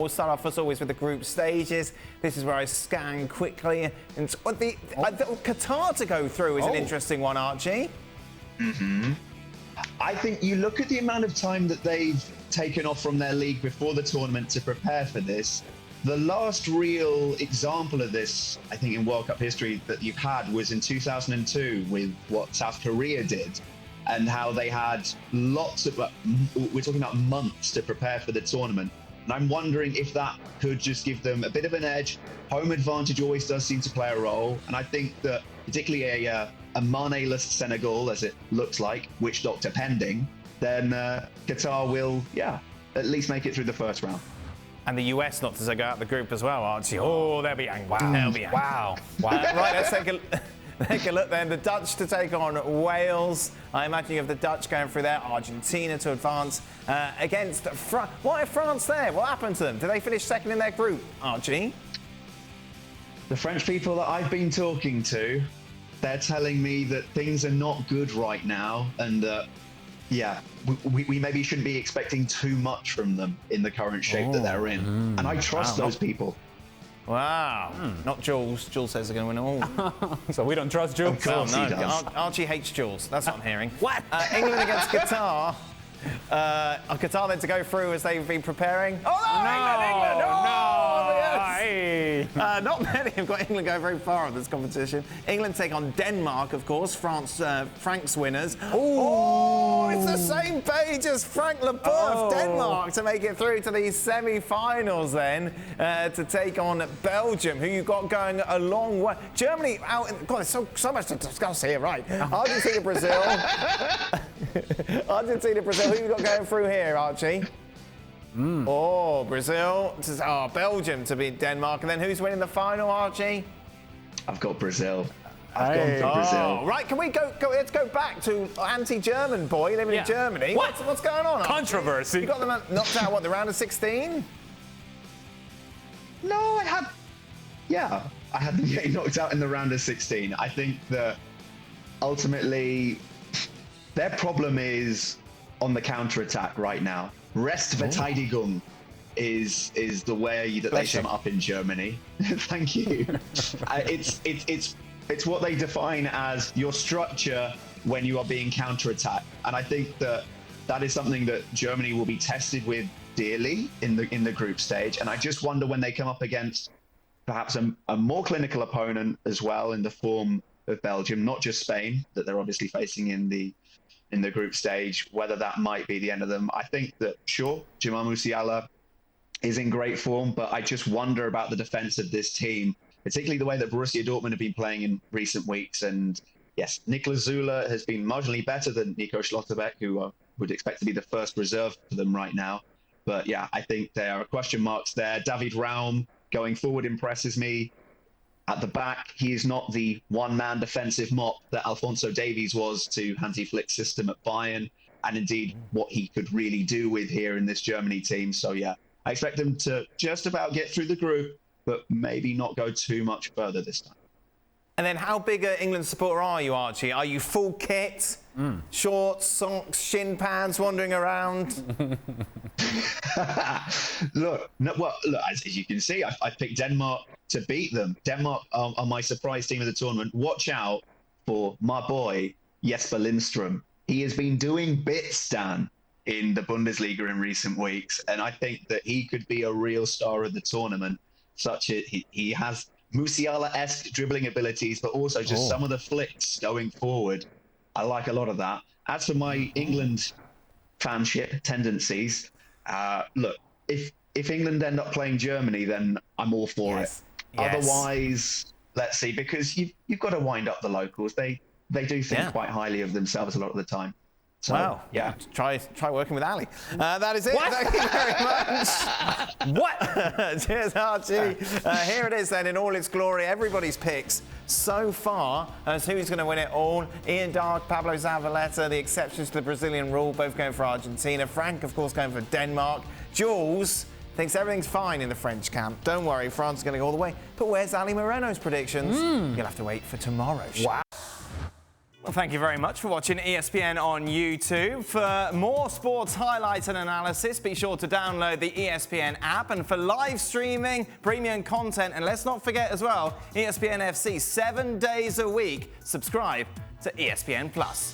We'll start off as always with the group stages. This is where I scan quickly. And Qatar to go through is an interesting one, Archie. I think you look at the amount of time that they've taken off from their league before the tournament to prepare for this. The last real example of this, I think, in World Cup history that you've had was in 2002 with what South Korea did and how they had lots of, we're talking about months to prepare for the tournament. And I'm wondering if that could just give them a bit of an edge. Home advantage always does seem to play a role. And I think that particularly a Mane-less Senegal, as it looks like, witch doctor pending, then Qatar will, at least make it through the first round. And the US not to go out the group as well, Archie. Oh, they'll be angry. Wow. They'll be angry. Wow. Right, let's take a look then. The Dutch to take on Wales. I imagine you have the Dutch going through there. Argentina to advance against France. Why are France there? What happened to them? Did they finish second in their group, Archie? The French people that I've been talking to, they're telling me that things are not good right now, and we maybe shouldn't be expecting too much from them in the current shape that they're in. And I trust those people. Wow. Not Jules. Jules says they're going to win it all. So we don't trust Jules? Of course he does. Archie hates Jules. That's what I'm hearing. What? England against Qatar. Qatar then to go through as they've been preparing. Oh, no, England! Oh, yes. Not many have got England going very far in this competition. England take on Denmark, of course. Frank's winners. Oh, it's the same page as Frank Leboeuf, Denmark, to make it through to these semi-finals then, to take on Belgium, who you've got going a long way. Germany out in... God, there's so much to discuss here, right? Argentina, Brazil. Argentina, Brazil. Who you got going through here, Archie? Oh, Brazil. Belgium to beat Denmark. And then who's winning the final, Archie? I've got Brazil. I've gone for Brazil. Right, can we go? Let's go back to anti-German boy living in Germany. What's going on, Archie? Controversy. You got them knocked out, the round of 16? No, I had them getting knocked out in the round of 16. I think that ultimately their problem is on the counter-attack right now. Restverteidigung is the way that they sum up in Germany. Thank you. It's what they define as your structure when you are being counter-attacked. And I think that is something that Germany will be tested with dearly in the group stage. And I just wonder when they come up against perhaps a more clinical opponent as well in the form of Belgium, not just Spain, that they're obviously facing in the group stage, whether that might be the end of them. I think that, sure, Jamal Musiala is in great form, but I just wonder about the defense of this team, particularly the way that Borussia Dortmund have been playing in recent weeks. And yes, Niklas Zula has been marginally better than Nico Schlotterbeck, who I would expect to be the first reserve for them right now. But yeah, I think there are question marks there. David Raum going forward impresses me. At the back, he is not the one-man defensive mop that Alphonso Davies was to Hansi Flick's system at Bayern, and indeed what he could really do with here in this Germany team. So yeah, I expect them to just about get through the group, but maybe not go too much further this time. And then how big an England supporter are you, Archie? Are you full kit? Shorts, socks, shin pads wandering around? Look, as you can see, I picked Denmark to beat them. Denmark are my surprise team of the tournament. Watch out for my boy, Jesper Lindstrøm. He has been doing bits, Dan, in the Bundesliga in recent weeks, and I think that he could be a real star of the tournament. He has Musiala-esque dribbling abilities, but also just some of the flicks going forward. I like a lot of that. As for my England fanship tendencies, look, if England end up playing Germany, then I'm all for it. Otherwise, let's see, because you've got to wind up the locals. They do think quite highly of themselves a lot of the time. So, wow. Yeah. Try working with Ali. That is it. What? Thank you very much. What? Cheers, Archie. Here it is then in all its glory. Everybody's picks so far as who's going to win it all. Ian Dark, Pablo Zavaleta, the exceptions to the Brazilian rule, both going for Argentina. Frank, of course, going for Denmark. Jules thinks everything's fine in the French camp. Don't worry, France is going to go all the way. But where's Ali Moreno's predictions? You'll have to wait for tomorrow's show. Wow. Well, thank you very much for watching ESPN on YouTube. For more sports highlights and analysis, be sure to download the ESPN app. And for live streaming, premium content, and let's not forget as well, ESPN FC 7 days a week. Subscribe to ESPN Plus.